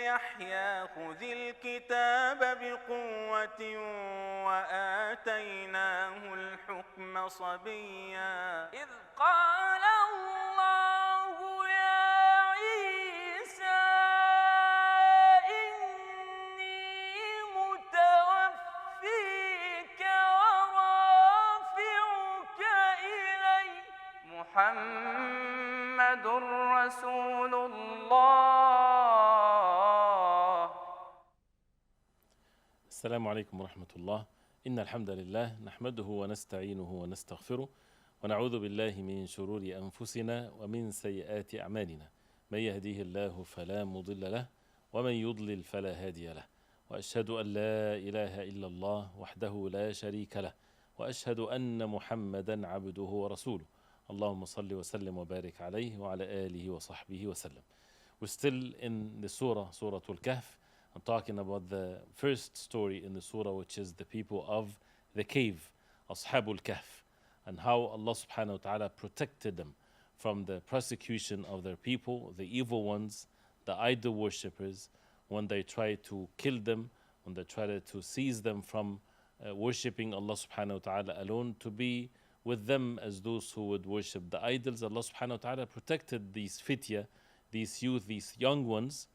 يحيى خذ الكتاب بقوة وآتيناه الحكم صبيا إذ قال الله يا عيسى إني متوفيك ورافعك إلي محمد رسول الله. السلام عليكم ورحمة الله. إن الحمد لله نحمده ونستعينه ونستغفره ونعوذ بالله من شرور أنفسنا ومن سيئات أعمالنا. من يهديه الله فلا مضل له ومن يضلل فلا هادي له، وأشهد أن لا إله إلا الله وحده لا شريك له، وأشهد أن محمدا عبده ورسوله. اللهم صل وسلم وبارك عليه وعلى آله وصحبه وسلم. We're still in the surah, Surat Al-Kahf. I'm talking about the first story in the surah, which is the people of the cave, Ashab Al-Kahf, and how Allah subhanahu wa ta'ala protected them from the persecution of their people, the evil ones, the idol worshippers, when they tried to kill them, when they tried to seize them from worshipping Allah subhanahu wa ta'ala alone, to be with them as those who would worship the idols. Allah subhanahu wa ta'ala protected these fitya, these youth, these young ones,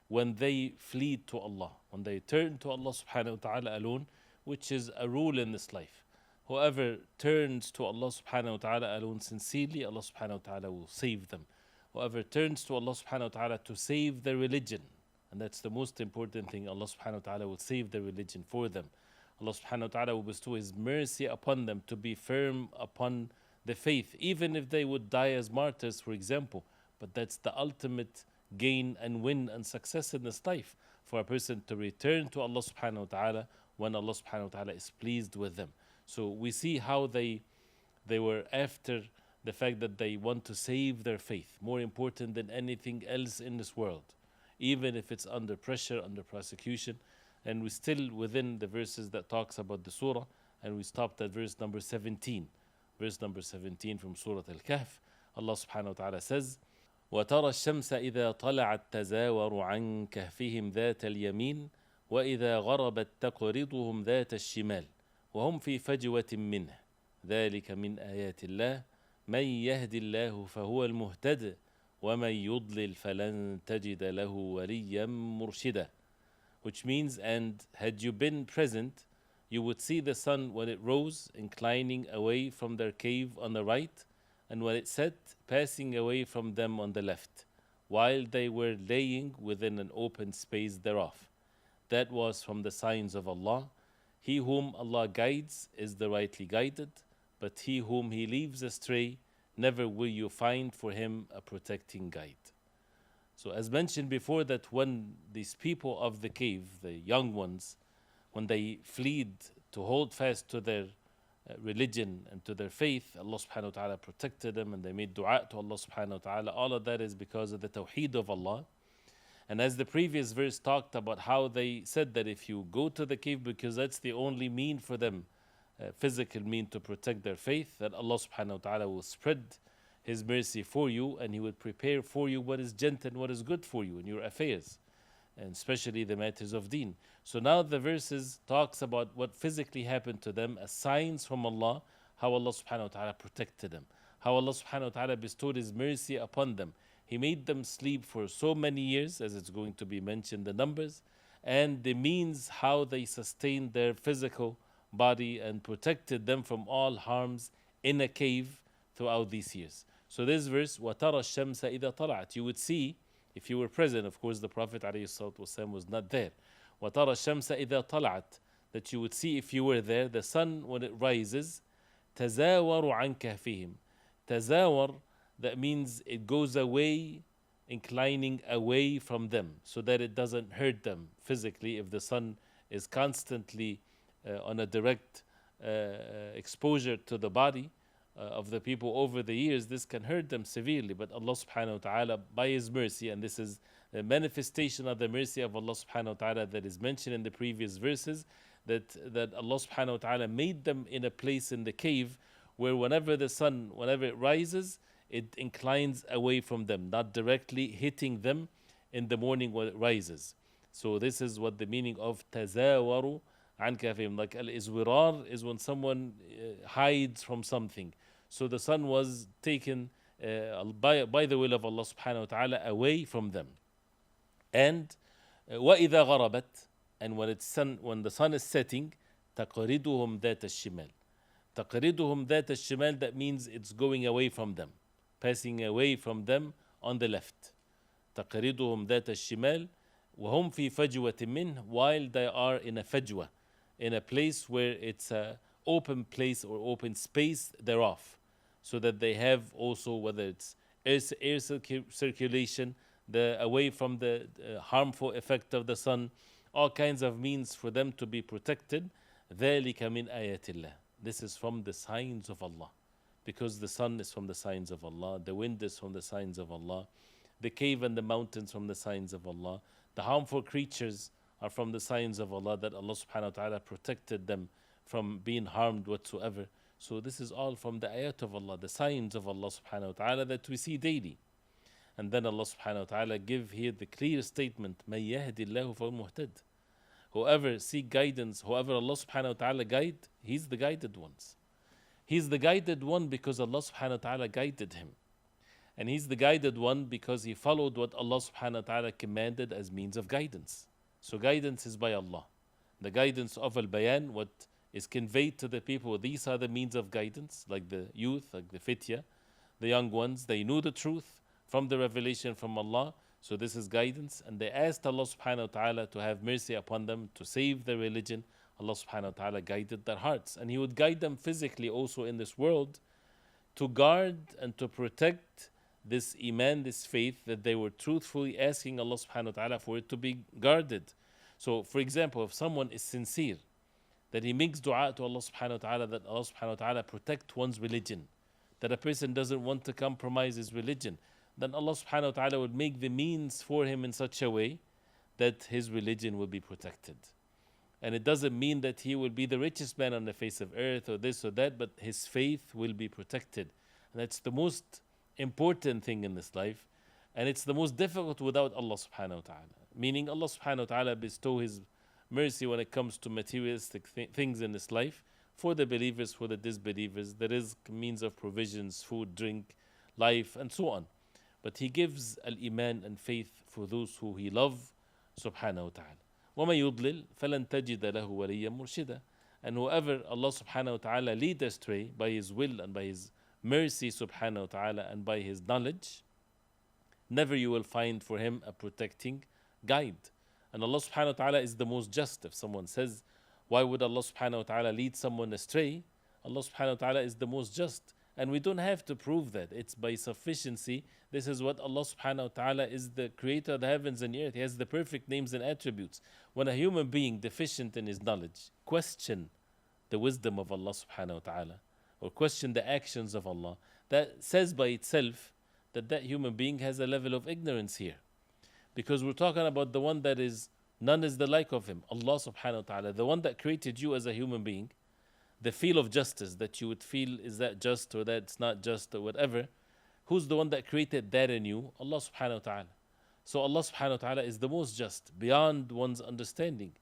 when they flee to Allah, when they turn to Allah subhanahu wa ta'ala alone, which is a rule in this life. Whoever turns to Allah subhanahu wa ta'ala alone sincerely, Allah subhanahu wa ta'ala will save them. Whoever turns to Allah subhanahu wa ta'ala to save their religion, and that's the most important thing, Allah subhanahu wa ta'ala will save their religion for them. Allah subhanahu wa ta'ala will bestow His mercy upon them to be firm upon the faith, even if they would die as martyrs, for example. But that's the ultimate gain and win and success in this life, for a person to return to Allah subhanahu wa ta'ala when Allah subhanahu wa ta'ala is pleased with them. So we see how they were after the fact that they want to save their faith, more important than anything else in this world, even if it's under pressure, under persecution. And we're still within the verses that talks about the surah, and we stopped at verse number 17. Verse number 17 from Surat Al-Kahf. Allah subhanahu wa ta'ala says, وَتَرَى الشَّمْسَ إِذَا طَلَعَتْ تَزَاوَرُ عَنْ كَهْفِهِمْ ذَاتَ الْيَمِينِ وَإِذَا غَرَبَتْ تَقْرِضُهُمْ ذَاتَ الشِّمَالِ وَهُمْ فِي فَجْوَةٍ مِّنْهِ ذَلِكَ مِنْ آيَاتِ اللَّهِ مَنْ يَهْدِ اللَّهُ فَهُوَ الْمُهْتَدِ وَمَنْ يُضْلِلْ فَلَنْ تَجِدَ لَهُ وَلِيًّا مُرْشِدًا. Which means, and had you been present, you would see the sun when it rose, inclining away from their cave on the right, and when it set, passing away from them on the left, while they were laying within an open space thereof. That was from the signs of Allah. He whom Allah guides is the rightly guided, but he whom He leaves astray, never will you find for him a protecting guide. So as mentioned before, that when these people of the cave, the young ones, when they fled to hold fast to their religion and to their faith, Allah subhanahu wa ta'ala protected them, and they made dua to Allah subhanahu wa ta'ala. All of that is because of the tawheed of Allah. And as the previous verse talked about how they said that if you go to the cave, because that's the only mean for them, physical mean to protect their faith, that Allah subhanahu wa ta'ala will spread His mercy for you, and He would prepare for you what is gentle and what is good for you in your affairs, and especially the matters of deen. So now the verses talks about what physically happened to them as signs from Allah, how Allah subhanahu wa ta'ala protected them, how Allah subhanahu wa ta'ala bestowed His mercy upon them. He made them sleep for so many years, as it's going to be mentioned, the numbers, and the means how they sustained their physical body and protected them from all harms in a cave throughout these years. So this verse, وَتَرَى الشَّمْسَ إِذَا طَلَعَتْ, you would see, if you were present, of course the Prophet ﷺ was not there. وَتَرَى الشَّمْسَ إِذَا طَلَعَتْ, that you would see if you were there, the sun when it rises, تَزَاوَرُ عَنْ كَهْفِهِمْ. Tazawar, that means it goes away, inclining away from them, so that it doesn't hurt them physically. If the sun is constantly on a direct exposure to the body of the people over the years, this can hurt them severely. But Allah subhanahu wa ta'ala, by His mercy, and this is the manifestation of the mercy of Allah subhanahu wa ta'ala that is mentioned in the previous verses, that Allah subhanahu wa ta'ala made them in a place in the cave where whenever the sun, whenever it rises, it inclines away from them, not directly hitting them in the morning when it rises. So this is what the meaning of تزاوروا عن كهفهم. Like al-izwirar is when someone hides from something. So the son was taken by the will of Allah subhanahu wa ta'ala away from them. And وَإِذَا غَرَبَتْ, and when the sun is setting, تَقْرِدُهُمْ ذَاتَ الشِّمَالِ. تَقْرِدُهُمْ ذَاتَ الشِّمَالِ, that means it's going away from them, passing away from them on the left. تَقْرِدُهُمْ ذَاتَ الشِّمَالِ وَهُمْ فِي فَجْوَةٍ مِّنْهِ, while they are in a fajwa, in a place where it's a open place or open space thereof, so that they have also, whether it's air circulation, away from the harmful effect of the sun, all kinds of means for them to be protected. ذَلِكَ مِنْ آيَاتِ اللَّهِ. This is from the signs of Allah, because the sun is from the signs of Allah, the wind is from the signs of Allah, the cave and the mountains from the signs of Allah, the harmful creatures are from the signs of Allah, that Allah subhanahu wa ta'ala protected them from being harmed whatsoever. So this is all from the ayat of Allah, the signs of Allah subhanahu wa ta'ala that we see daily. And then Allah subhanahu wa ta'ala give here the clear statement, مَن يَهْدِ اللَّهُ فَهُوَ الْمُهْتَدِ. Whoever seek guidance, whoever Allah subhanahu wa ta'ala guide, he's the guided ones. He's the guided one because Allah subhanahu wa ta'ala guided him. And he's the guided one because he followed what Allah subhanahu wa ta'ala commanded as means of guidance. So guidance is by Allah. The guidance of al-bayan, what is conveyed to the people, these are the means of guidance, like the youth, like the fitya, the young ones, they knew the truth from the revelation from Allah. So this is guidance. And they asked Allah subhanahu wa ta'ala to have mercy upon them, to save their religion. Allah subhanahu wa ta'ala guided their hearts. And He would guide them physically also in this world to guard and to protect this iman, this faith, that they were truthfully asking Allah subhanahu wa ta'ala for it to be guarded. So for example, if someone is sincere, that he makes dua to Allah subhanahu wa ta'ala, that Allah subhanahu wa ta'ala protect one's religion, that a person doesn't want to compromise his religion, then Allah subhanahu wa ta'ala would make the means for him in such a way that his religion will be protected. And it doesn't mean that he will be the richest man on the face of earth or this or that, but his faith will be protected. And that's the most important thing in this life. And it's the most difficult without Allah subhanahu wa ta'ala. Meaning Allah subhanahu wa ta'ala bestow His mercy when it comes to materialistic things in this life for the believers, for the disbelievers. There is means of provisions, food, drink, life, and so on. But He gives al-iman and faith for those who He loves, subhanahu wa ta'ala. وَمَن يُضْلِلْ فَلَن تَجِدَ لَهُ وَلِيًّا مُرْشِدًا. And whoever Allah subhanahu wa ta'ala lead astray by His will and by His mercy subhanahu wa ta'ala and by His knowledge, never you will find for him a protecting guide. And Allah subhanahu wa ta'ala is the most just. If someone says, why would Allah subhanahu wa ta'ala lead someone astray? Allah subhanahu wa ta'ala is the most just. And we don't have to prove that. It's by sufficiency. This is what Allah subhanahu wa ta'ala is, the creator of the heavens and the earth. He has the perfect names and attributes. When a human being deficient in his knowledge question the wisdom of Allah subhanahu wa ta'ala, or question the actions of Allah, that says by itself that that human being has a level of ignorance here. Because we're talking about the one that is, none is the like of Him, Allah subhanahu wa ta'ala, the one that created you as a human being. The feel of justice that you would feel, is that just or that's not just or whatever, who's the one that created that in you? Allah subhanahu wa ta'ala. So Allah subhanahu wa ta'ala is the most just, beyond one's understanding.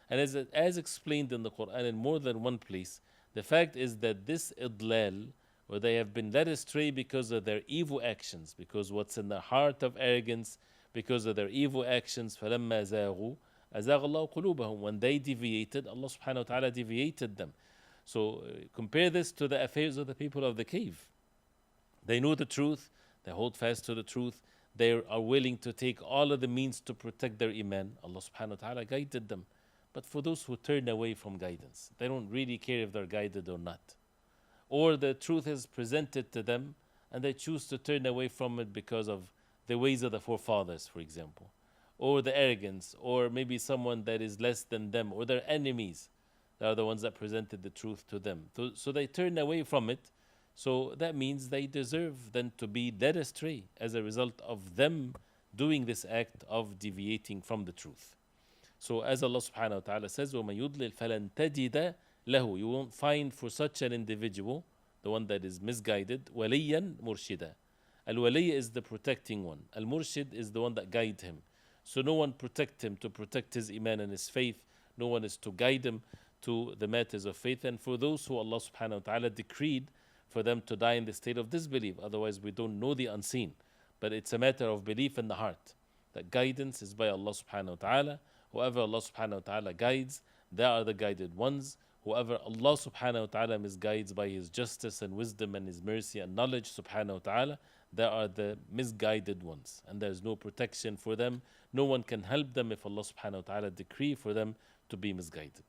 And as explained in the Qur'an in more than one place, the fact is that this idlal, where they have been led astray because of their evil actions, because what's in their heart of arrogance, because of their evil actions, فَلَمَّا زَاغُوا أَزَاغَ اللَّهُ قُلُوبَهُم. When they deviated, Allah subhanahu wa ta'ala deviated them. So compare this to the affairs of the people of the cave. They know the truth, they hold fast to the truth, they are willing to take all of the means to protect their iman. Allah subhanahu wa ta'ala guided them. But for those who turn away from guidance, they don't really care if they're guided or not. Or the truth is presented to them and they choose to turn away from it because of the ways of the forefathers, for example, or the arrogance, or maybe someone that is less than them, or their enemies. They are the ones that presented the truth to them. So they turn away from it. So that means they deserve then to be led astray as a result of them doing this act of deviating from the truth. So as Allah subhanahu wa ta'ala says, وَمَن يُضْلِلْ فَلَن تَجِدَ لَهُ. You won't find for such an individual, the one that is misguided, وَلِيًّا مُرْشِدًا. Al-wali is the protecting one. Al-murshid is the one that guides him. So no one protect him to protect his iman and his faith. No one is to guide him to the matters of faith. And for those who Allah subhanahu wa ta'ala decreed for them to die in the state of disbelief, otherwise we don't know the unseen. But it's a matter of belief in the heart. That guidance is by Allah subhanahu wa ta'ala. Whoever Allah subhanahu wa ta'ala guides, they are the guided ones. Whoever Allah subhanahu wa ta'ala misguides by His justice and wisdom and His mercy and knowledge subhanahu wa ta'ala, they are the misguided ones. And there is no protection for them. No one can help them if Allah subhanahu wa ta'ala decree for them to be misguided.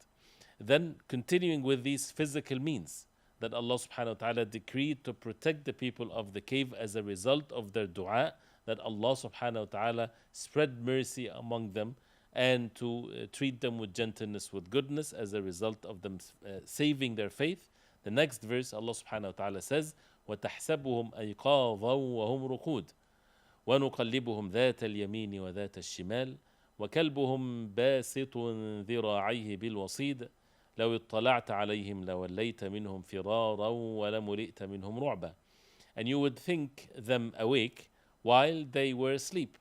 Then continuing with these physical means that Allah subhanahu wa ta'ala decreed to protect the people of the cave as a result of their dua, that Allah subhanahu wa ta'ala spread mercy among them and to treat them with gentleness, with goodness as a result of them saving their faith. The next verse, Allah subhanahu wa ta'ala says, وَتَحْسَبُهُمْ أَيْقَاظًا وَهُمْ رُقُودٌ وَنُقَلِّبُهُمْ ذَاتَ الْيَمِينِ وَذَاتَ الشِّمَالِ وَكَلْبُهُمْ بَاسِطٌ ذِرَاعَيْهِ بِالْوَصِيدِ لو اطلعت عليهم لوليت منهم فرارا ولملئت منهم رعبا. And you would think them awake while they were asleep.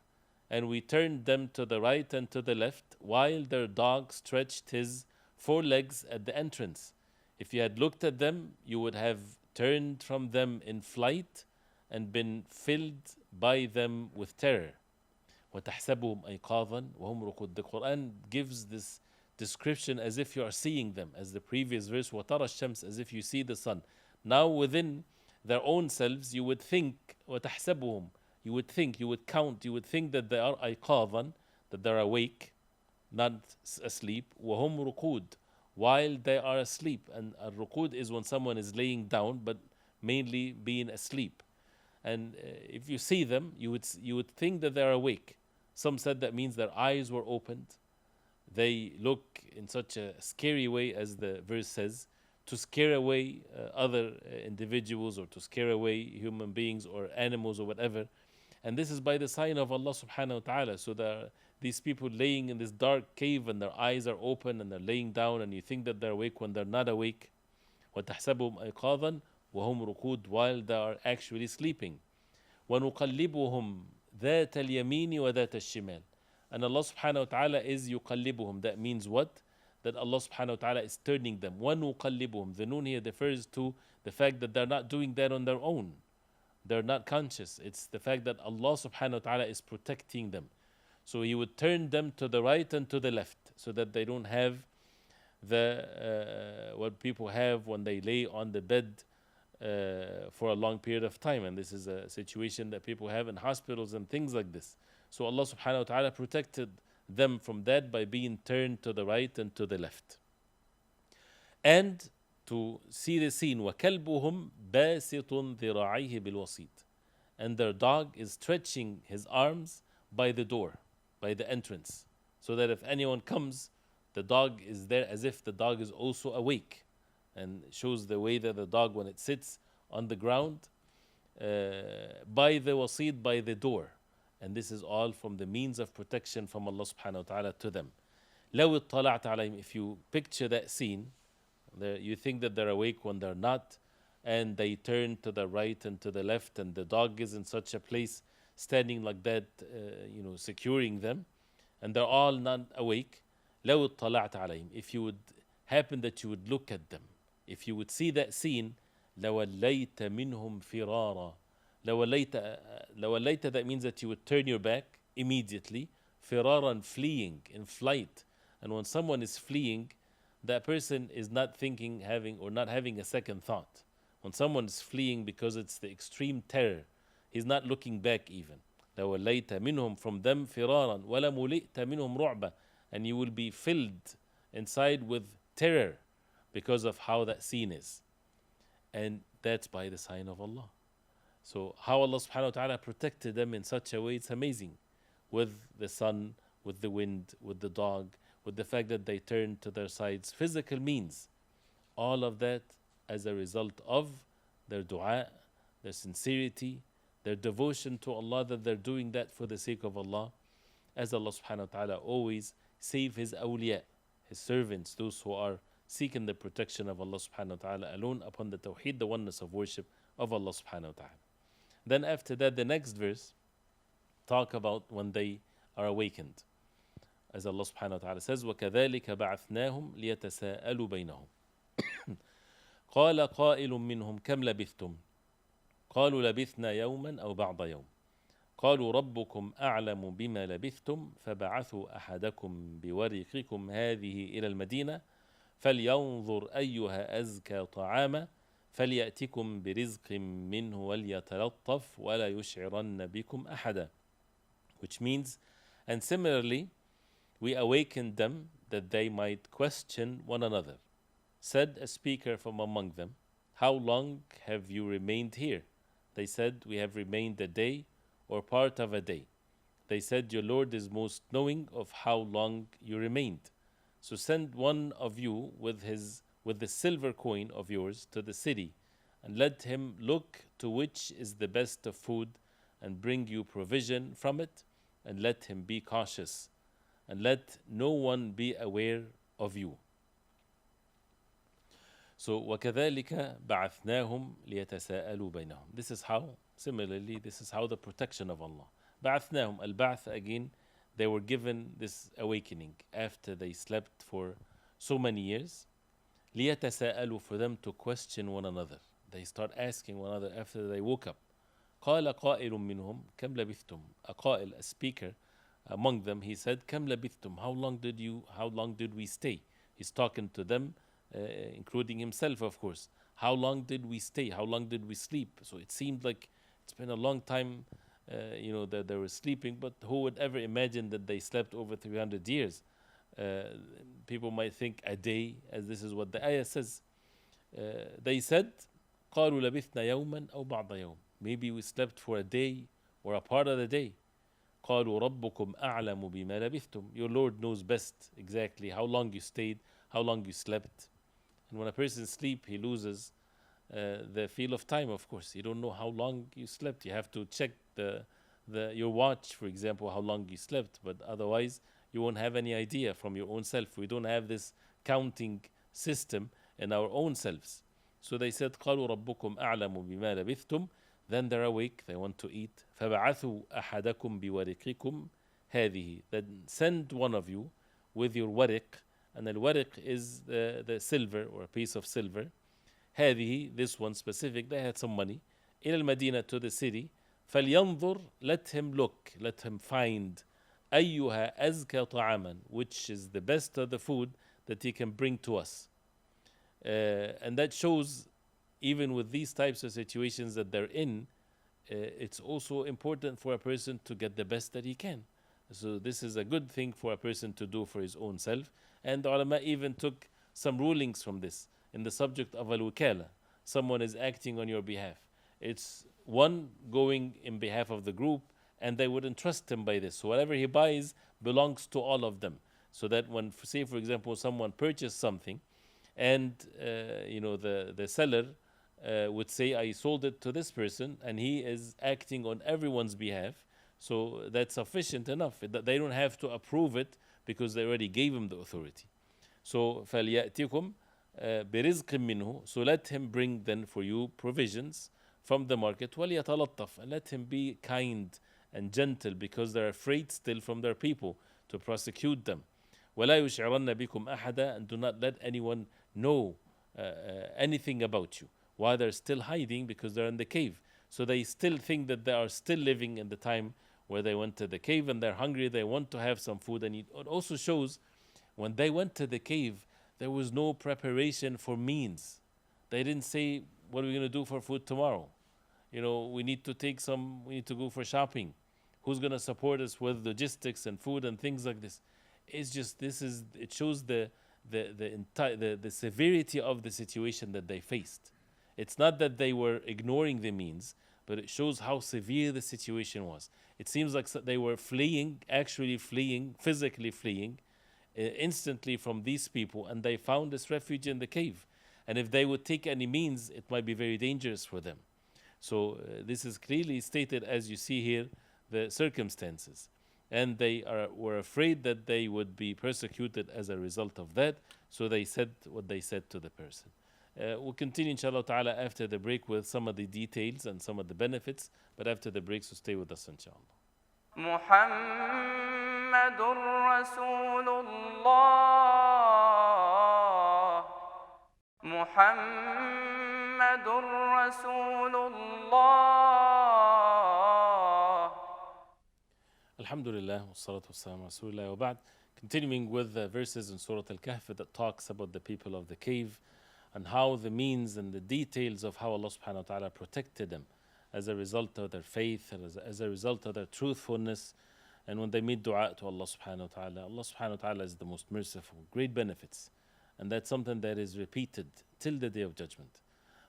And we turned them to the right and to the left while their dog stretched his forelegs at the entrance. If you had looked at them, you would have turned from them in flight and been filled by them with terror. وَتَحْسَبُهُمْ أَيْقَاظًا وَهُمْ رُقُودٌ. The Qur'an gives this description as if you are seeing them, as the previous verse, وَتَرَى الشَّمْسَ, as if you see the sun. Now within their own selves, you would think, وَتَحْسَبُهُمْ, you would think, you would count, you would think that they are أيقاظًا, that they're awake, not asleep. وَهُمْ رُقُود, while they are asleep. And al-ruqud is when someone is laying down, but mainly being asleep. And if you see them, you would think that they're awake. Some said that means their eyes were opened. They look in such a scary way, as the verse says, to scare away other individuals or to scare away human beings or animals or whatever. And this is by the sign of Allah subhanahu wa ta'ala. So there are these people laying in this dark cave and their eyes are open and they're laying down and you think that they're awake when they're not awake. وَتَحْسَبُهُمْ أَيْقَاظًا وَهُمْ رُقُودٌ, while they are actually sleeping. وَنُقَلِّبُهُمْ ذَاتَ الْيَمِينِ وَذَاتَ الشِّمَالِ. And Allah subhanahu wa ta'ala is yuqallibuhum. That means what? That Allah subhanahu wa ta'ala is turning them. وَنُقَلِّبُهُم. The noon here refers to the fact that they're not doing that on their own. They're not conscious. It's the fact that Allah subhanahu wa ta'ala is protecting them. So He would turn them to the right and to the left so that they don't have the what people have when they lay on the bed for a long period of time. And this is a situation that people have in hospitals and things like this. So Allah subhanahu wa ta'ala protected them from that by being turned to the right and to the left. And to see the scene, وَكَلْبُهُمْ بَاسِطٌ ذِرَاعَيْهِ بِالْوَصِيدِ. And their dog is stretching his arms by the door, by the entrance, so that if anyone comes, the dog is there as if the dog is also awake. And shows the way that the dog, when it sits on the ground, by the wasid, by the door. And this is all from the means of protection from Allah subhanahu wa ta'ala to them. لَوْ اطَّلَعْتَ عَلَيْهِمْ. If you picture that scene, you think that they're awake when they're not, and they turn to the right and to the left, and the dog is in such a place, standing like that, securing them, and they're all not awake. لَوْ اطَّلَعْتَ عَلَيْهِمْ. If you would happen that you would look at them, if you would see that scene, لَوَلَّيْتَ مِنْهُمْ فِرَارًا. لَوَلَّيْتَ, that means that you would turn your back immediately. فِرَارًا, fleeing, in flight. And when someone is fleeing, that person is not having a second thought. When someone is fleeing because it's the extreme terror, he's not looking back even. لَوَلَّيْتَ مِنْهُمْ, from them, فِرَارًا وَلَمُلِئْتَ مِنْهُمْ رُعْبًا. And you will be filled inside with terror because of how that scene is. And that's by the sign of Allah. So how Allah subhanahu wa ta'ala protected them in such a way, it's amazing. With the sun, with the wind, with the dog, with the fact that they turned to their sides, physical means. All of that as a result of their dua, their sincerity, their devotion to Allah, that they're doing that for the sake of Allah. As Allah subhanahu wa ta'ala always save His awliya, His servants, those who are seeking the protection of Allah subhanahu wa ta'ala alone upon the tawheed, the oneness of worship of Allah subhanahu wa ta'ala. Then after that, the next verse talk about when they are awakened. As Allah subhanahu wa ta'ala says, وَكَذَلِكَ بَعَثْنَاهُمْ لِيَتَسَاءَلُوا بَيْنَهُم قَالَ قَائِلٌ مِّنْهُمْ كَمْ لَبِثْتُمْ قالوا لبثنا يوما أو بعض يوم قالوا ربكم أعلم بما لبثتم فبعثوا أحدكم بورقكم هذه إلى المدينة فلينظر أيها أزكى طعاما فليأتكم برزق منه وليتلطف ولا يشعرن بكم أحدا. Which means, and similarly, we awakened them that they might question one another. Said a speaker from among them, how long have you remained here? They said, we have remained a day or part of a day. They said, your Lord is most knowing of how long you remained. So send one of you with the silver coin of yours to the city, and let him look to which is the best of food, and bring you provision from it, and let him be cautious, and let no one be aware of you. So, وَكَذَلِكَ بَعَثْنَاهُمْ لِيَتَسَاءَلُوا بَيْنَهُم. This is how the protection of Allah. بَعَثْنَاهُم, al-ba'th again, they were given this awakening after they slept for so many years. لِيَتَسَاءَلُوا, for them to question one another. They start asking one another after they woke up. قَالَ قَائِلٌ مِّنْهُمْ كَمْ لَبِثْتُمْ. A qa'il, a speaker among them, he said, كَمْ لَبِثْتُمْ. How long did we stay? He's talking to them, including himself, of course. How long did we stay? How long did we sleep? So it seemed like it's been a long time, that they were sleeping, but who would ever imagine that they slept over 300 years? People might think a day, as this is what the ayah says. They said, قَالُوا لَبِثْنَا يَوْمًا أَوْ بَعْضَ يَوْمٍ. Maybe we slept for a day or a part of the day. قَالُوا رَبُّكُمْ أَعْلَمُ بِمَا لَبِثْتُمْ. Your Lord knows best exactly how long you stayed, how long you slept. And when a person sleeps, he loses the feel of time, of course. You don't know how long you slept. You have to check your watch, for example, how long you slept. But otherwise, you won't have any idea from your own self. We don't have this counting system in our own selves. So they said, قَالُوا رَبُّكُمْ أَعْلَمُ بِمَا لَبِثْتُمْ. Then they're awake, they want to eat. فَبَعَثُوا أَحَدَكُمْ بِوَرِقِكُمْ هَذِهِ. Then send one of you with your wariq. And al-wariq is the silver, or a piece of silver. هذه, this one specific, they had some money. إلى المدينة, to the city. فَلْيَنظُرْ, let him look, let him find. أَيُّهَا أَزْكَى طَعَامًا, which is the best of the food that he can bring to us. And that shows, even with these types of situations that they're in, it's also important for a person to get the best that he can. So this is a good thing for a person to do for his own self. And the ulama even took some rulings from this in the subject of al-wikala. Someone is acting on your behalf. It's one going in behalf of the group, and they wouldn't trust him by this. So whatever he buys belongs to all of them. So that when, say for example, someone purchased something, and the seller would say, I sold it to this person, and he is acting on everyone's behalf, so that's sufficient enough. They don't have to approve it because they already gave him the authority. So فَلْيَأْتِكُمْ بِرِزْقٍ مِّنْهُ. So let him bring then for you provisions from the market. وَلْيَتَلَطَّفْ, and let him be kind and gentle, because they're afraid still from their people to prosecute them. وَلَا يُشْعِرَنَّ بِكُمْ أَحَدًا, and do not let anyone know anything about you while they're still hiding, because they're in the cave. So they still think that they are still living in the time where they went to the cave, and they're hungry, they want to have some food. And it also shows, when they went to the cave, there was no preparation for means. They didn't say, what are we going to do for food tomorrow? We need to go for shopping. Who's going to support us with logistics and food and things like this? It's just, it shows the severity of the situation that they faced. It's not that they were ignoring the means, but it shows how severe the situation was. It seems like they were actually fleeing, physically fleeing, instantly from these people, and they found this refuge in the cave. And if they would take any means, it might be very dangerous for them. So this is clearly stated, as you see here, the circumstances. And they were afraid that they would be persecuted as a result of that. So they said what they said to the person. We'll continue, inshallah ta'ala, after the break with some of the details and some of the benefits. But after the break, so stay with us, inshallah. محمد رسول الله محمد رسول الله. Alhamdulillah, wassalatu wassalamu ala rasulillah wa ba'd. Continuing with the verses in Surat Al-Kahf that talks about the people of the cave and how the means and the details of how Allah subhanahu wa ta'ala protected them as a result of their faith, as a result of their truthfulness. And when they made dua to Allah subhanahu wa ta'ala, Allah subhanahu wa ta'ala is the most merciful, great benefits. And that's something that is repeated till the day of judgment.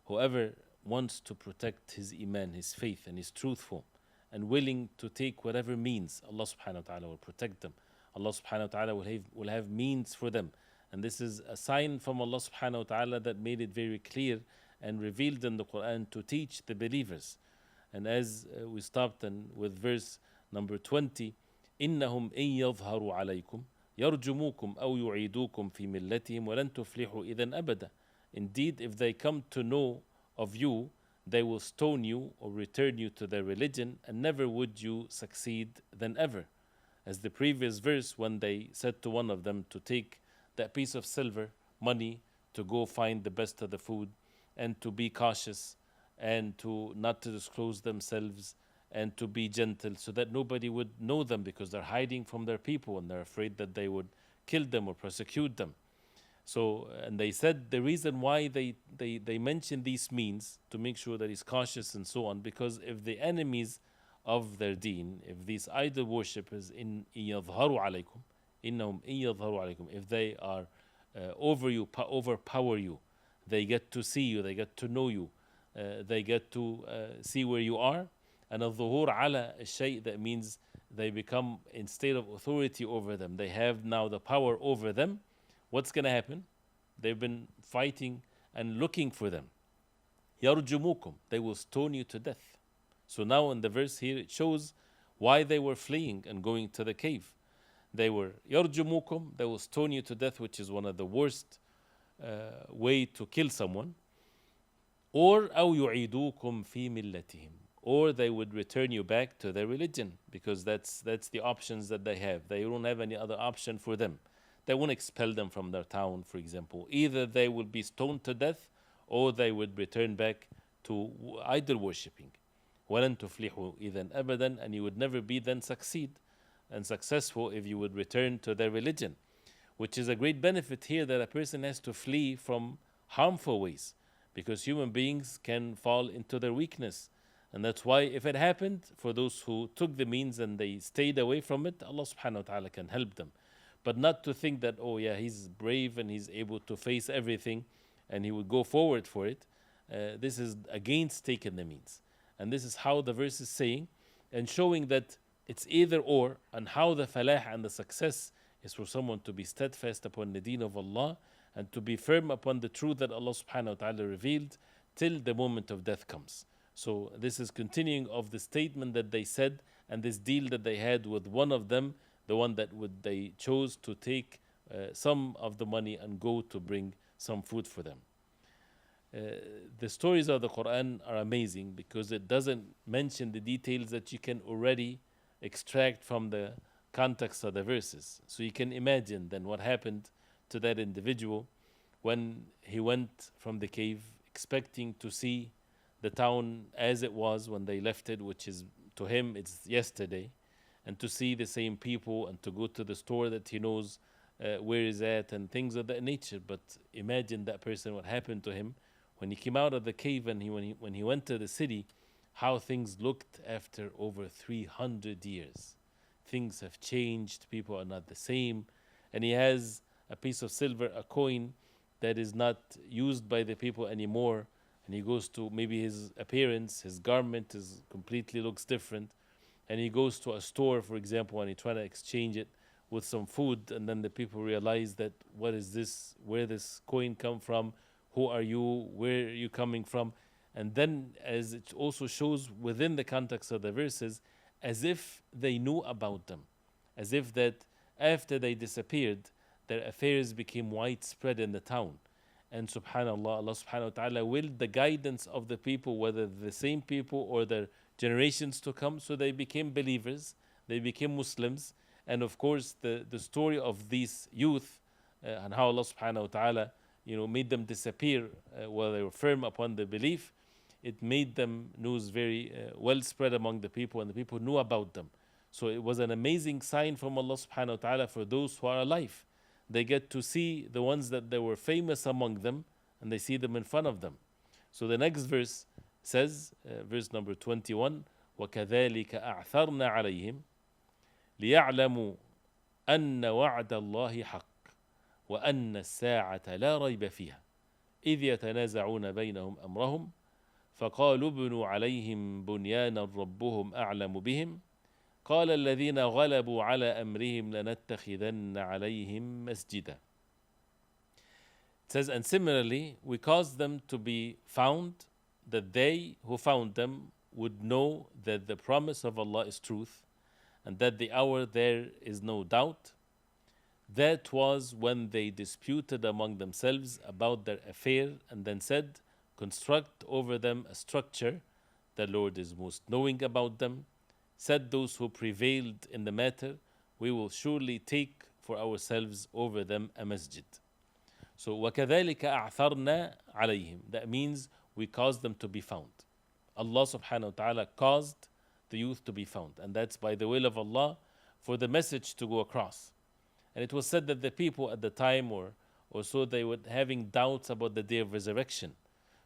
Whoever wants to protect his iman, his faith, and is truthful, and willing to take whatever means, Allah subhanahu wa ta'ala will protect them. Allah subhanahu wa ta'ala will have means for them. And this is a sign from Allah subhanahu wa ta'ala that made it very clear and revealed in the Qur'an to teach the believers. And as we stopped with verse number 20, إِنَّهُمْ إِن يَظْهَرُوا عَلَيْكُمْ يَرْجُمُوكُمْ أَوْ يُعِيدُوكُمْ فِي مِلَّتِهِمْ وَلَن تُفْلِحُوا إِذًا أَبَدًا. Indeed, if they come to know of you, they will stone you or return you to their religion, and never would you succeed then ever. As the previous verse, when they said to one of them to take that piece of silver, money, to go find the best of the food, and to be cautious, and to not to disclose themselves, and to be gentle, so that nobody would know them, because they're hiding from their people, and they're afraid that they would kill them or persecute them. So, and they said the reason why they mentioned these means to make sure that he's cautious and so on, because if the enemies of their deen, if these idol worshippers in يظهروا عليكم إنهم إن يظهروا عليكم, if they are over you, overpower you, they get to see you, they get to know you, they get to see where you are. And الظهور على الشيء, that means they become in state of authority over them, they have now the power over them. What's going to happen? They've been fighting and looking for them. يَرْجُمُوكُمْ, they will stone you to death. So now in the verse here, it shows why they were fleeing and going to the cave. They were يَرْجُمُوكُمْ, they will stone you to death, which is one of the worst way to kill someone. Or أَوْ يُعِيدُوكُمْ فِي مِلَّتِهِمْ, or they would return you back to their religion, because that's the options that they have. They don't have any other option for them. They won't expel them from their town, for example. Either they would be stoned to death, or they would return back to idol worshipping. وَلَن تُفْلِحُوا إِذًا أَبَدًا, and you would never be then succeed and successful if you would return to their religion. Which is a great benefit here, that a person has to flee from harmful ways, because human beings can fall into their weakness. And that's why if it happened, for those who took the means and they stayed away from it, Allah subhanahu wa ta'ala can help them. But not to think that, oh yeah, he's brave and he's able to face everything and he would go forward for it. This is against taking the means. And this is how the verse is saying and showing that it's either or, and how the falah and the success is for someone to be steadfast upon the deen of Allah and to be firm upon the truth that Allah subhanahu wa ta'ala revealed till the moment of death comes. So this is continuing of the statement that they said and this deal that they had with one of them, the one that they chose to take some of the money and go to bring some food for them. The stories of the Qur'an are amazing, because it doesn't mention the details that you can already extract from the context of the verses. So you can imagine then what happened to that individual when he went from the cave expecting to see the town as it was when they left it, which is to him it's yesterday, and to see the same people and to go to the store that he knows where he's at and things of that nature. But imagine that person, what happened to him when he came out of the cave and when he went to the city, how things looked after over 300 years. Things have changed, people are not the same, and he has a piece of silver, a coin that is not used by the people anymore, and he goes to, maybe his appearance, his garment is completely looks different, and he goes to a store, for example, and he try to exchange it with some food, and then the people realize that, what is this, where this coin come from, who are you, where are you coming from? And then, as it also shows within the context of the verses, as if they knew about them, as if that after they disappeared, their affairs became widespread in the town. And subhanallah, Allah subhanahu wa ta'ala willed the guidance of the people, whether the same people or their generations to come, so they became believers. they became Muslims. And of course, the story of these youth and how Allah subhanahu wa ta'ala, made them disappear while they were firm upon the belief, it made them news very well spread among the people, and the people knew about them. So it was an amazing sign from Allah subhanahu wa ta'ala for those who are alive. They get to see the ones that they were famous among them, and they see them in front of them. So the next verse says, verse number 21, وَكَذَلِكَ أَعْثَرْنَا عَلَيْهِمْ لِيَعْلَمُوا أَنَّ وَعْدَ اللَّهِ حَقٌّ وَأَنَّ السَّاعَةَ لَا رَيْبَ فِيهَا إِذْ يَتَنَازَعُونَ بَيْنَهُمْ أَمْرَهُمْ فقالوا ابنوا عليهم بنيانا ربهم أعلم بهم قال الذين غلبوا على أمرهم لنتخذن عليهم مسجدا. It says, and similarly, we caused them to be found, that they who found them would know that the promise of Allah is truth, and that the hour there is no doubt. That was when they disputed among themselves about their affair, and then said, construct over them a structure. The Lord is most knowing about them. Said those who prevailed in the matter, we will surely take for ourselves over them a masjid. So, وَكَذَلِكَ أَعْثَرْنَا عَلَيْهِمْ. That means we caused them to be found. Allah subhanahu wa ta'ala caused the youth to be found. And that's by the will of Allah for the message to go across. And it was said that the people at the time or so, they were having doubts about the day of resurrection.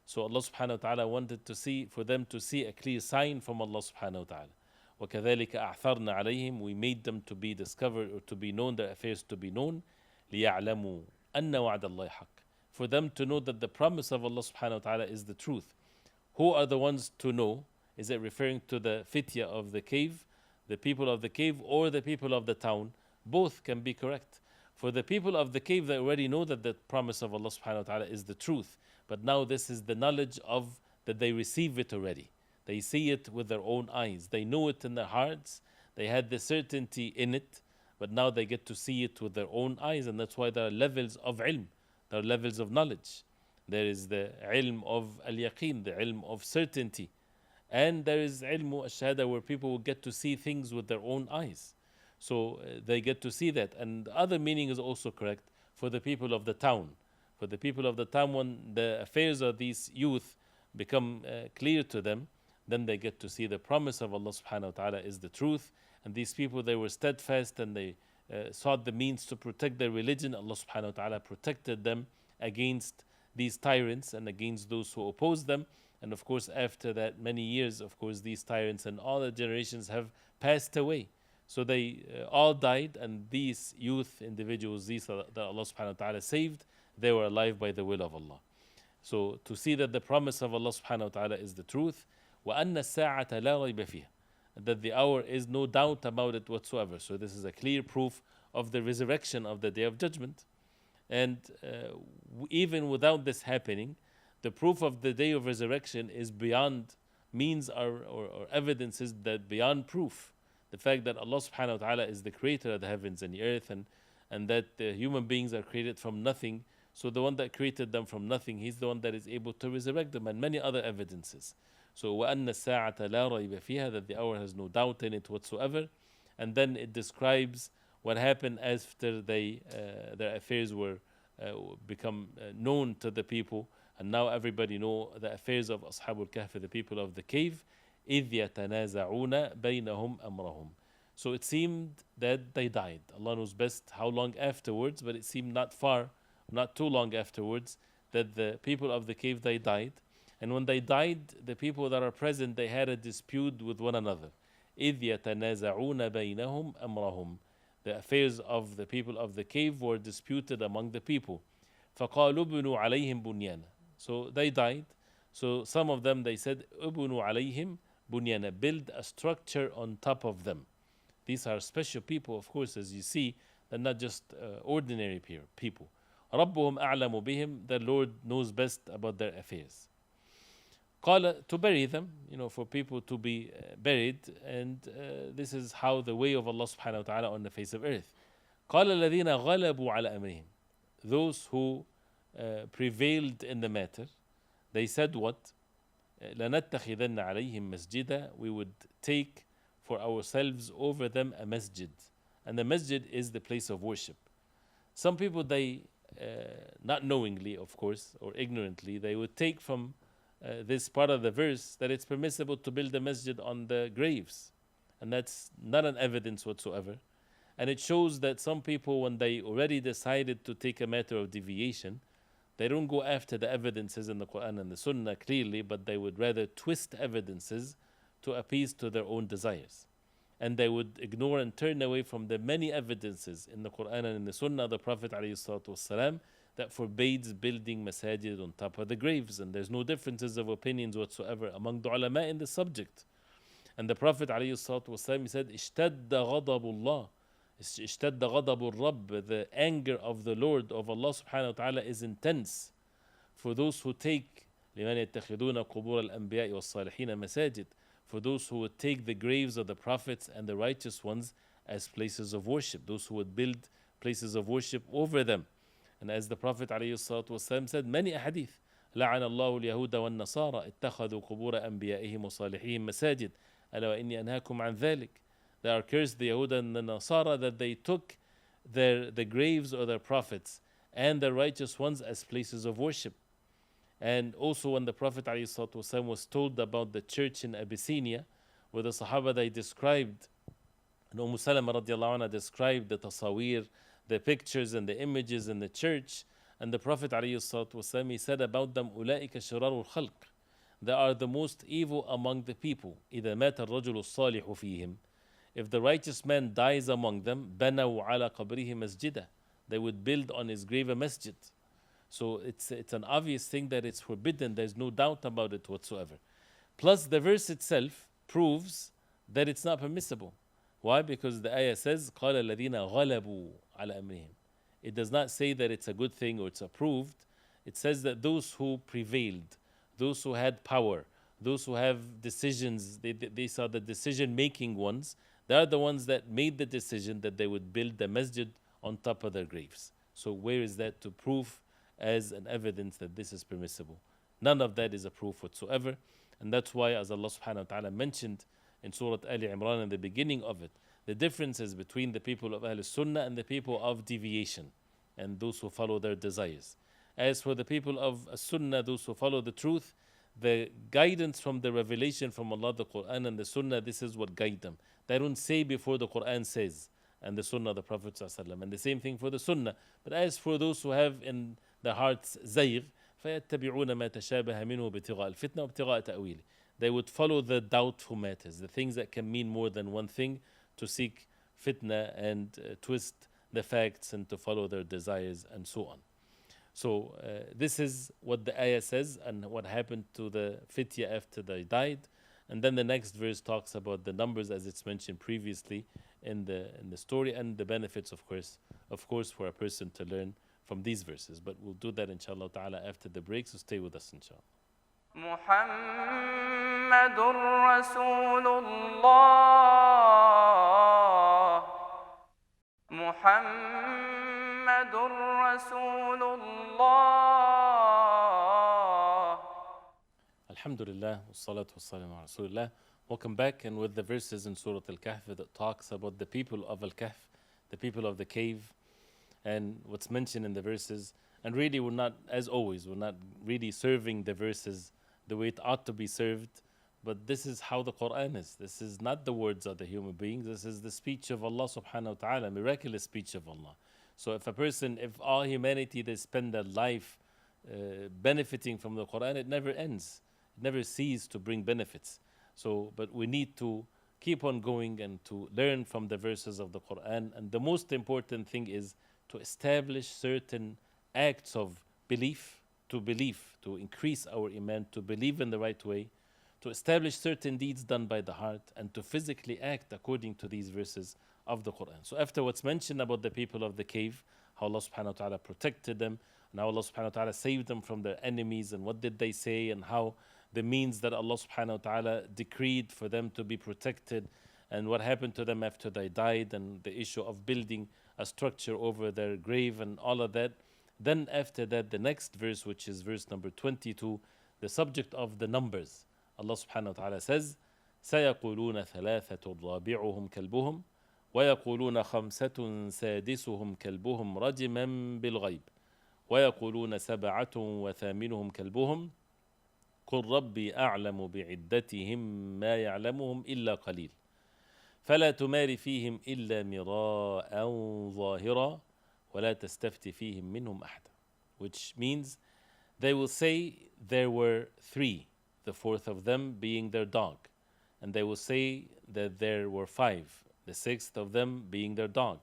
So Allah subhanahu wa ta'ala wanted to see, for them to see a clear sign from Allah subhanahu wa ta'ala. وَكَذَلِكَ أَعْثَرْنَا عَلَيْهِمْ. We made them to be discovered or to be known, their affairs to be known. لِيَعْلَمُوا أَنَّ وَعْدَ اللَّهِ حَقٌّ. For them to know that the promise of Allah subhanahu wa ta'ala is the truth. Who are the ones to know? Is it referring to the fitya of the cave, the people of the cave, or the people of the town? Both can be correct. For the people of the cave, they already know that the promise of Allah subhanahu wa ta'ala is the truth. But now this is the knowledge of that they receive it already. They see it with their own eyes. They know it in their hearts. They had the certainty in it. But now they get to see it with their own eyes. And that's why there are levels of ilm. There are levels of knowledge. There is the ilm of al-yaqeen, the ilm of certainty. And there is ilm al-shahada, where people will get to see things with their own eyes. So they get to see that. And the other meaning is also correct for the people of the town. For the people of the town, when the affairs of these youth become clear to them, then they get to see the promise of Allah subhanahu wa ta'ala is the truth. And these people, they were steadfast and they sought the means to protect their religion. Allah subhanahu wa ta'ala protected them against these tyrants and against those who opposed them. And of course, after that many years, of course, these tyrants and all the generations have passed away. So they all died, and these youth individuals, these that Allah subhanahu wa ta'ala saved, they were alive by the will of Allah. So to see that the promise of Allah subhanahu wa ta'ala is the truth, وَأَنَّ السَّاعَةَ لَا رَيْبَ فِيهَا, that the hour is no doubt about it whatsoever. So this is a clear proof of the resurrection of the Day of Judgment. And even without this happening, the proof of the Day of Resurrection is beyond means or evidences that beyond proof. The fact that Allah subhanahu wa ta'ala is the creator of the heavens and the earth, and that the human beings are created from nothing. So the one that created them from nothing, He's the one that is able to resurrect them, and many other evidences. So وَأَنَّ السَّاعَةَ لَا رَيْبَ فِيهَا, that the hour has no doubt in it whatsoever. And then it describes what happened after their affairs were become known to the people, and now everybody know the affairs of Ashab al-Kahf, the people of the cave. إِذْ يَتَنَازَعُونَ بَيْنَهُمْ أَمْرَهُمْ. So it seemed that they died. Allah knows best how long afterwards, but it seemed not too long afterwards, that the people of the cave, they died. And when they died, the people that are present, they had a dispute with one another. إِذْ يَتَنَازَعُونَ بَيْنَهُمْ أَمْرَهُمْ. The affairs of the people of the cave were disputed among the people. فَقَالُوا ابْنُوا عَلَيْهِمْ بُنْيَانًا. So they died. So some of them, they said, ابْنُوا عَلَيْهِمْ بُنْيَانًا, build a structure on top of them. These are special people, of course, as you see. They're not just ordinary people. رَبُّهُمْ أَعْلَمُ بِهِمْ. The Lord knows best about their affairs. قال, to bury them, for people to be buried. And this is how the way of Allah subhanahu wa ta'ala on the face of earth. قال الذين غلبوا على أمرهم. Those who prevailed in the matter, they said what? لَنَتَّخِذَنَّ عَلَيْهِمْ مَسْجِدًا. We would take for ourselves over them a masjid. And the masjid is the place of worship. Some people, they, not knowingly, of course, or ignorantly, they would take from this part of the verse that it's permissible to build a masjid on the graves. And that's not an evidence whatsoever. And it shows that some people, when they already decided to take a matter of deviation, they don't go after the evidences in the Qur'an and the Sunnah clearly, but they would rather twist evidences to appease to their own desires. And they would ignore and turn away from the many evidences in the Qur'an and in the Sunnah of the Prophet ﷺ that forbids building masajid on top of the graves. And there's no differences of opinions whatsoever among the ulama in the subject. And the Prophet ﷺ said, اشتد غضب الله, اشتد غضب الرب, the anger of the Lord of Allah subhanahu wa ta'ala is intense for those who take لمن يتخذون قبور الأنبياء والصالحين مساجد, for those who would take the graves of the prophets and the righteous ones as places of worship, those who would build places of worship over them. And as the Prophet ﷺ said, many ahadith, لعن الله اليهود والنصارى اتخذوا قبور أنبيائهم وصالحيهم مساجد ألا وإني أنهاكم عن ذلك. They are cursed, the Yehuda and the Nasara, that they took the graves of their prophets and the righteous ones as places of worship. And also when the Prophet ﷺ was told about the church in Abyssinia, where the Sahaba, they described, and Salama radiallahu anha described the tasawir, the pictures and the images in the church, and the Prophet ﷺ, he said about them, أولئك شرار الخلق, they are the most evil among the people. إذا مات الرجل الصالح فيهم, if the righteous man dies among them, بنوا على قبره مسجدا, they would build on his grave a masjid. So it's an obvious thing that it's forbidden. There's no doubt about it whatsoever. Plus the verse itself proves that it's not permissible. Why? Because the ayah says, قال الذين غلبوا على أمرهم. It does not say that it's a good thing or it's approved. It says that those who prevailed, those who had power, those who have decisions, these are the decision-making ones. They are the ones that made the decision that they would build the masjid on top of their graves. So where is that to prove as an evidence that this is permissible? None of that is a proof whatsoever. And that's why, as Allah subhanahu wa ta'ala mentioned in Surah Al-Imran in the beginning of it, the differences between the people of Ahl Sunnah and the people of deviation and those who follow their desires. As for the people of Sunnah, those who follow the truth, the guidance from the revelation from Allah, the Qur'an and the Sunnah, this is what guide them. They don't say before the Qur'an says, and the Sunnah of the Prophet ﷺ, and the same thing for the Sunnah. But as for those who have in their hearts zayg, فَيَتَّبِعُونَ مَا تَشَابَهَ مِنْهُ ابْتِغَاءَ الْفِتْنَةِ وَابْتِغَاءَ تَأْوِيلِهِ. They would follow the doubtful matters, the things that can mean more than one thing, to seek fitna and twist the facts and to follow their desires and so on. So this is what the ayah says and what happened to the fitya after they died. And then the next verse talks about the numbers as it's mentioned previously in the story, and the benefits, of course, for a person to learn from these verses. But we'll do that inshallah ta'ala after the break, so stay with us inshallah. محمد رسول الله محمد رسول الله. Alhamdulillah, wassalatu wassalamu ala Rasulillah. Welcome back, and with the verses in Surat Al-Kahf that talks about the people of Al-Kahf, the people of the cave, and what's mentioned in the verses. And really, we're not, as always, we're not really serving the verses the way it ought to be served, but this is how the Qur'an is. This is not the words of the human beings. This is the speech of Allah subhanahu wa ta'ala, miraculous speech of Allah. So if all humanity, they spend their life benefiting from the Qur'an, it never ends. It never ceases to bring benefits. So, but we need to keep on going and to learn from the verses of the Qur'an. And the most important thing is to establish certain acts of belief, to increase our iman, to believe in the right way, to establish certain deeds done by the heart, and to physically act according to these verses of the Qur'an. So after what's mentioned about the people of the cave, how Allah subhanahu wa ta'ala protected them, and how Allah subhanahu wa ta'ala saved them from their enemies, and what did they say, and how the means that Allah subhanahu wa ta'ala decreed for them to be protected, and what happened to them after they died, and the issue of building a structure over their grave and all of that. Then after that, the next verse, which is verse number 22, the subject of the numbers. Allah subhanahu wa ta'ala says, سيقولون ثلاثة رابعهم كلبهم ويقولون خمسة سادسهم كلبهم رجما بالغيب ويقولون سبعة وثامنهم كلبهم قل ربي أعلم بعدتهم ما يعلمهم إلا قليل فلا تمار فيهم إلا مراء ظاهرا ولا تستفت فيهم منهم أحدا, which means they will say there were three, the fourth of them being their dog, and they will say that there were five, the sixth of them being their dog,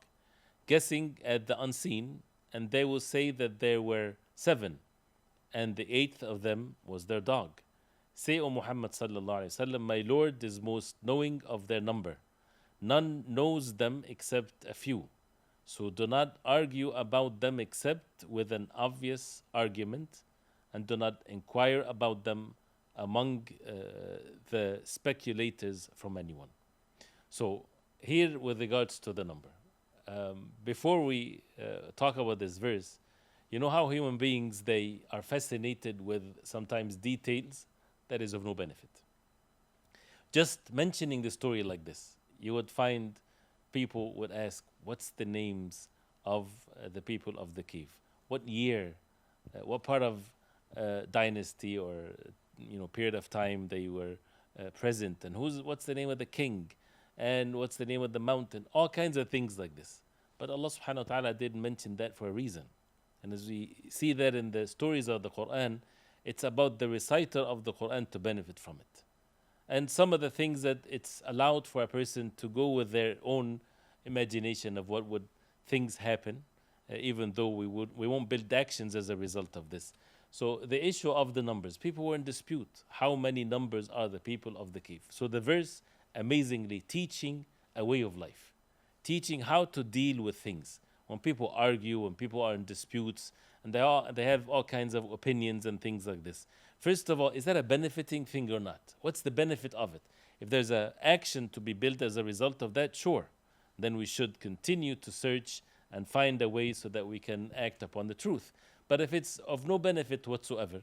guessing at the unseen, and they will say that there were seven, and the eighth of them was their dog. Say, O Muhammad sallallahu alaihi wasallam, my Lord is most knowing of their number. None knows them except a few. So do not argue about them except with an obvious argument, and do not inquire about them among the speculators from anyone. So here with regards to the number, before we talk about this verse, you know how human beings, they are fascinated with sometimes details that is of no benefit. Just mentioning the story like this, you would find people would ask, what's the names of the people of the cave? What year, what part of dynasty or period of time they were present, and what's the name of the king, and what's the name of the mountain, all kinds of things like this. But Allah subhanahu wa ta'ala did mention that for a reason. And as we see that in the stories of the Qur'an, it's about the reciter of the Qur'an to benefit from it. And some of the things that it's allowed for a person to go with their own imagination of what would things happen, even though we won't build actions as a result of this. So the issue of the numbers, people were in dispute. How many numbers are the people of the cave? So the verse, amazingly teaching a way of life, teaching how to deal with things. When people argue, when people are in disputes, and they have all kinds of opinions and things like this. First of all, is that a benefiting thing or not? What's the benefit of it? If there's an action to be built as a result of that, sure. Then we should continue to search and find a way so that we can act upon the truth. But if it's of no benefit whatsoever,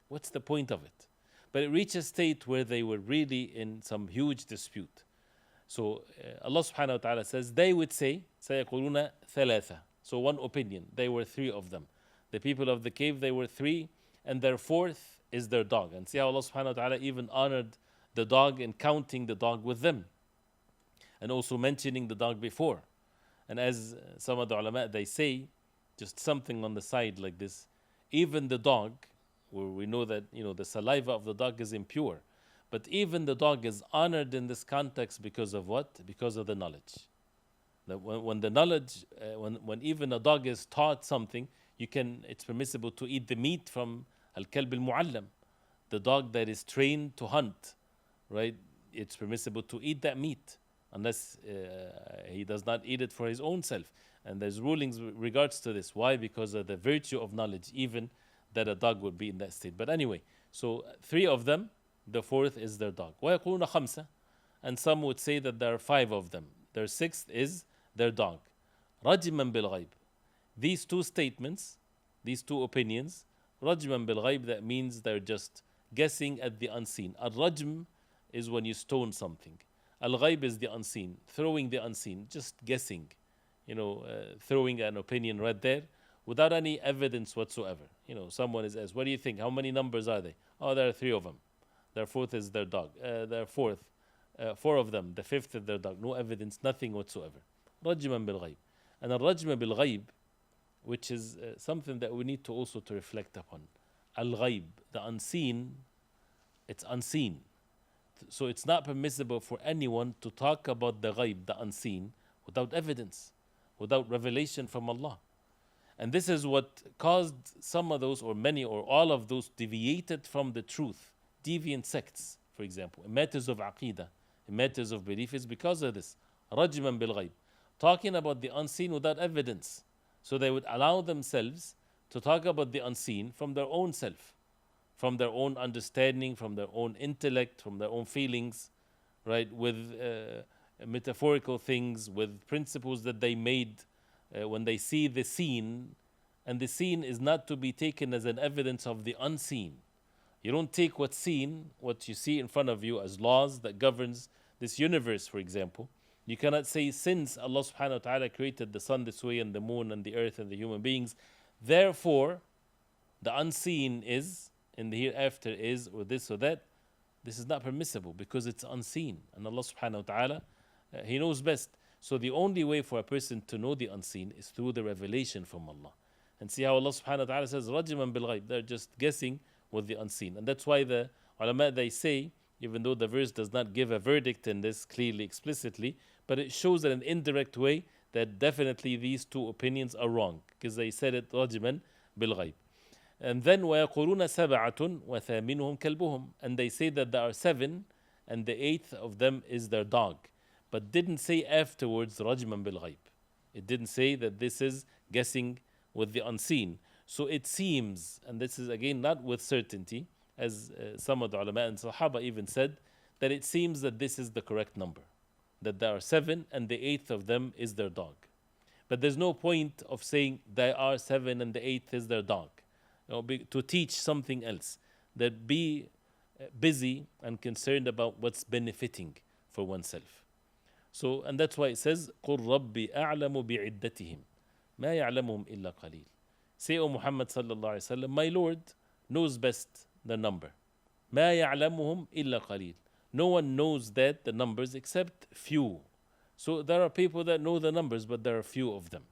what's the point of it? But it reached a state where they were really in some huge dispute. So Allah subhanahu wa ta'ala says, they would say, سَيَقُولُونَ ثَلَاثَةً. So one opinion, they were three of them. The people of the cave, they were three, and their fourth is their dog. And see how Allah subhanahu wa ta'ala even honored the dog in counting the dog with them, and also mentioning the dog before. And as some of the ulama, they say, just something on the side like this, even the dog, where we know that the saliva of the dog is impure, but even the dog is honored in this context because of what? Because of the knowledge. That when the knowledge, when even a dog is taught something, it's permissible to eat the meat from al-kalb al-mu'allam, the dog that is trained to hunt, right? It's permissible to eat that meat unless he does not eat it for his own self. And there's rulings with regards to this. Why? Because of the virtue of knowledge, even that a dog would be in that state. But anyway, so three of them, the fourth is their dog. وَيَقُولُونَ خَمْسَةً. And some would say that there are five of them. Their sixth is their dog. رَجْمًا بِالْغَيْبِ. These two statements, these two opinions, رَجْمًا بِالْغَيْبِ, that means they're just guessing at the unseen. Al-rajm is when you stone something. Al-ghayb is the unseen, throwing the unseen, just guessing, throwing an opinion right there without any evidence whatsoever. Someone is asked, what do you think? How many numbers are they? Oh, there are three of them. Their fourth is their dog. Four of them. The fifth is their dog. No evidence, nothing whatsoever. رَجْمًا بِالْغَيْبِ. And al-rajm bil-ghayb, which is something that we need to also to reflect upon. Al-ghayb, the unseen, it's unseen. So it's not permissible for anyone to talk about the ghayb, the unseen, without evidence, without revelation from Allah. And this is what caused some of those, or many, or all of those deviated from the truth. Deviant sects, for example, in matters of aqidah, in matters of belief, is because of this. Rajman bil ghayb, talking about the unseen without evidence. So they would allow themselves to talk about the unseen from their own self, from their own understanding, from their own intellect, from their own feelings, right? With metaphorical things, with principles that they made when they see the seen, and the seen is not to be taken as an evidence of the unseen. You don't take what's seen, what you see in front of you as laws that governs this universe, for example. You cannot say, since Allah subhanahu wa ta'ala created the sun this way and the moon and the earth and the human beings, therefore the unseen is, in the hereafter is, or this or that. This is not permissible because it's unseen. And Allah subhanahu wa ta'ala, He knows best. So the only way for a person to know the unseen is through the revelation from Allah. And see how Allah subhanahu wa ta'ala says, رَجِمًا بِالْغَيْبِ. They're just guessing with the unseen. And that's why the ulama, they say, even though the verse does not give a verdict in this clearly, explicitly, but it shows in an indirect way that definitely these two opinions are wrong, because they said it رَجِمًا بِالْغَيْبِ. And then وَيَقُولُونَ سَبَعَةٌ وَثَامِنُهُمْ كَلْبُهُمْ. And they say that there are 7 and the 8th of them is their dog. But didn't say afterwards رَجْمًا بِالْغَيْبِ. It didn't say that this is guessing with the unseen. So it seems, and this is again not with certainty, as some of the ulama and Sahaba even said, that it seems that this is the correct number. That there are 7 and the 8th of them is their dog. But there's no point of saying there are 7 and the 8th is their dog. To teach something else. That be busy and concerned about what's benefiting for oneself. So, and that's why it says, قُلْ رَبِّي أَعْلَمُ بِعِدَّتِهِمْ مَا يَعْلَمُهُمْ إِلَّا قَلِيلٌ. Say, O Muhammad sallallahu alayhi wa sallam, my Lord knows best the number. مَا يَعْلَمُهُمْ إِلَّا قَلِيلٌ. No one knows that, the numbers, except few. So there are people that know the numbers, but there are few of them.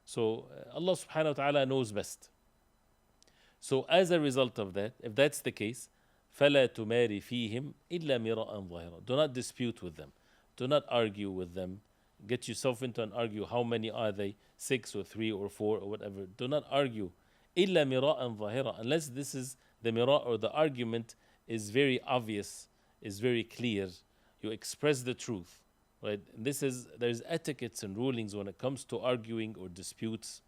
So Allah subhanahu wa ta'ala knows best. So as a result of that, if that's the case, فَلَا تُمَارِ فِيهِمْ إِلَّا مِرَاءً ظَاهِرًا. Do not dispute with them. Do not argue with them. Get yourself into an argue. How many are they? 6 or 3 or 4 or whatever. Do not argue. إِلَّا مِرَاءً ظَاهِرًا. Unless this is the mira, or the argument is very obvious, is very clear. You express the truth. Right? There's etiquettes and rulings when it comes to arguing or disputes.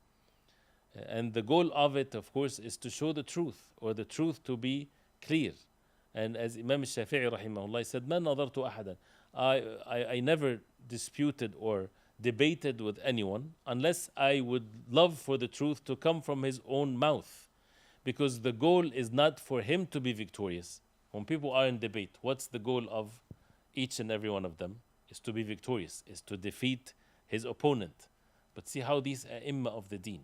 And the goal of it, of course, is to show the truth, or the truth to be clear. And as Imam Shafi'i rahimahullah said, مَا نَظَرْتُ أَحَدًا. I never disputed or debated with anyone unless I would love for the truth to come from his own mouth. Because the goal is not for him to be victorious. When people are in debate, what's the goal of each and every one of them? Is to be victorious, is to defeat his opponent. But see how these ai of the deen,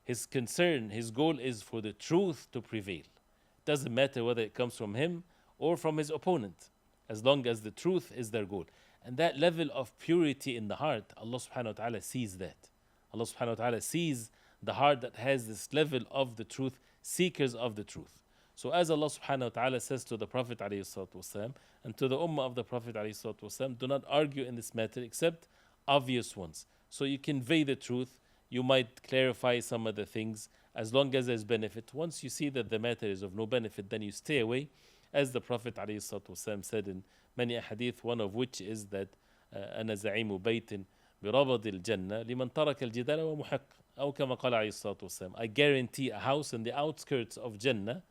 his concern, his goal is for the truth to prevail. It doesn't matter whether it comes from him or from his opponent, as long as the truth is their goal. And that level of purity in the heart, Allah subhanahu wa ta'ala sees that. Allah subhanahu wa ta'ala sees the heart that has this level of the truth, seekers of the truth. So as Allah subhanahu wa ta'ala says to the Prophet alayhi salatu wasalam, and to the ummah of the Prophet alayhi salatu wasalam, do not argue in this matter except obvious ones. So you convey the truth, you might clarify some of the things as long as there's benefit. Once you see that the matter is of no benefit, then you stay away. As the Prophet ﷺ said in many hadith, one of which is that أنا زعيم بيت بربض الجنة لمن ترك الجدال ومحق أو كما قال عليه الصلاة والسلام. I guarantee a house in the outskirts of Jannah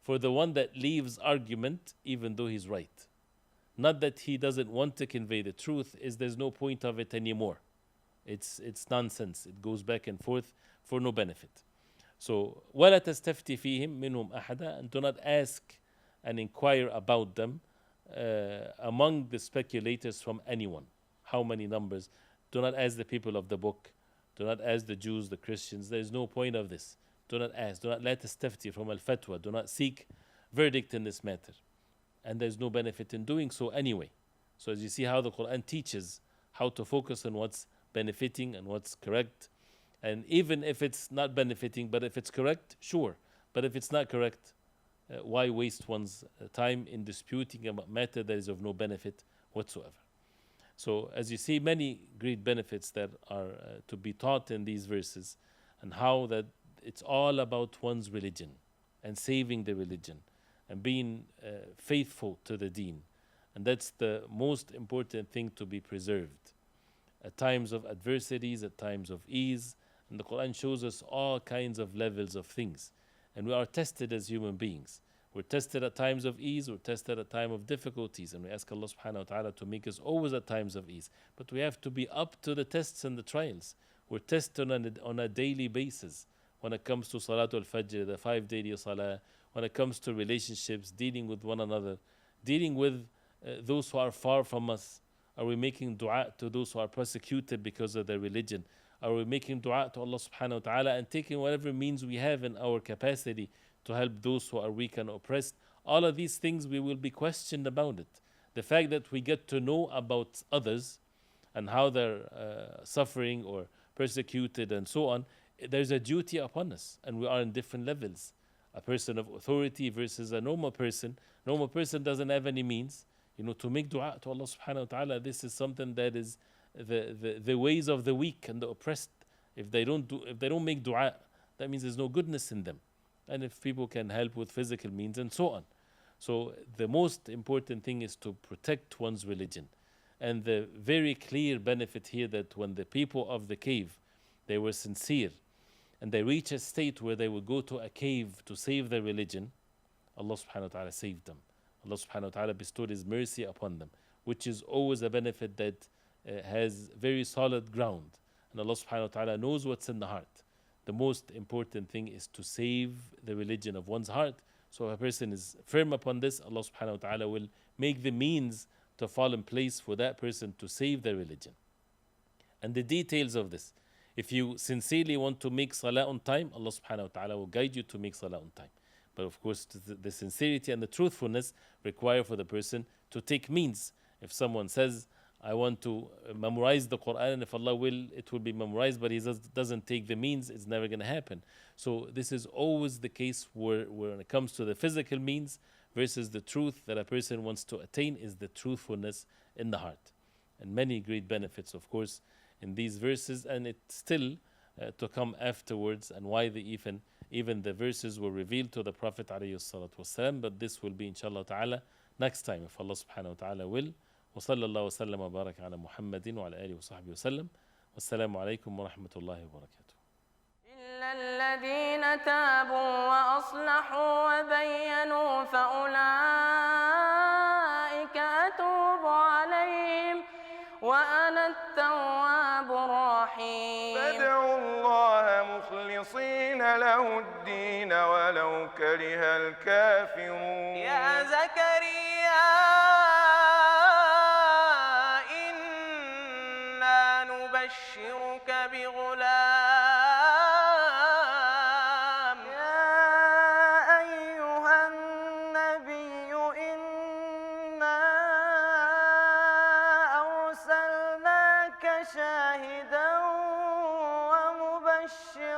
for the one that leaves argument even though he's right. Not that he doesn't want to convey the truth, is there's no point of it anymore. It's nonsense. It goes back and forth for no benefit. So ولا تستفتي فيهم منهم أحدا, and do not ask and inquire about them among the speculators from anyone. How many numbers? Do not ask the people of the book. Do not ask the Jews, the Christians. There is no point of this. Do not ask. Do not let tastafti from al-fatwa. Do not seek verdict in this matter. And there's no benefit in doing so anyway. So as you see how the Qur'an teaches how to focus on what's benefiting and what's correct. And even if it's not benefiting, but if it's correct, sure. But if it's not correct, why waste one's time in disputing a matter that is of no benefit whatsoever? So as you see, many great benefits that are to be taught in these verses, and how that it's all about one's religion and saving the religion and being faithful to the deen. And that's the most important thing to be preserved. At times of adversities, at times of ease, and the Qur'an shows us all kinds of levels of things. And we are tested as human beings. We're tested at times of ease, we're tested at times of difficulties, and we ask Allah subhanahu wa ta'ala to make us always at times of ease. But we have to be up to the tests and the trials. We're tested on a daily basis. When it comes to Salatul Fajr, the 5 daily Salah, when it comes to relationships, dealing with one another, dealing with those who are far from us? Are we making dua to those who are persecuted because of their religion? Are we making dua to Allah subhanahu wa ta'ala and taking whatever means we have in our capacity to help those who are weak and oppressed? All of these things we will be questioned about it. The fact that we get to know about others and how they're suffering or persecuted and so on, there's a duty upon us, and we are in different levels. A person of authority versus a normal person. Normal person doesn't have any means, to make dua to Allah subhanahu wa ta'ala. This is something that is the ways of the weak and the oppressed. If they don't make dua, that means there's no goodness in them. And if people can help with physical means and so on. So the most important thing is to protect one's religion. And the very clear benefit here, that when the people of the cave, they were sincere, and they reach a state where they would go to a cave to save their religion, Allah subhanahu wa ta'ala saved them. Allah subhanahu wa ta'ala bestowed His mercy upon them, which is always a benefit that has very solid ground. And Allah subhanahu wa ta'ala knows what's in the heart. The most important thing is to save the religion of one's heart. So if a person is firm upon this, Allah subhanahu wa ta'ala will make the means to fall in place for that person to save their religion. And the details of this, if you sincerely want to make salah on time, Allah subhanahu wa ta'ala will guide you to make salah on time. But of course, the sincerity and the truthfulness require for the person to take means. If someone says, I want to memorize the Qur'an, and if Allah will, it will be memorized, but he doesn't take the means, it's never going to happen. So this is always the case where when it comes to the physical means versus the truth that a person wants to attain, is the truthfulness in the heart. And many great benefits, of course, in these verses, and it's still to come afterwards, and why even the verses were revealed to the Prophet ﷺ, but this will be inshallah ta'ala next time if Allah subhanahu wa ta'ala will. وصلى الله وسلم وبارك على محمد وعلى آله وصحبه وسلم والسلام عليكم ورحمة الله وبركاته. إلا الذين تابوا وأصلحوا وبينوا فأولئك أتوب عليهم وأنا التواب الرحيم. فادعوا الله مخلصين له الدين ولو كره الكافرون. يا زكريا إنا نبشرك بغلام. يا أيها النبي إنا أرسلناك شاهدا ومبشرا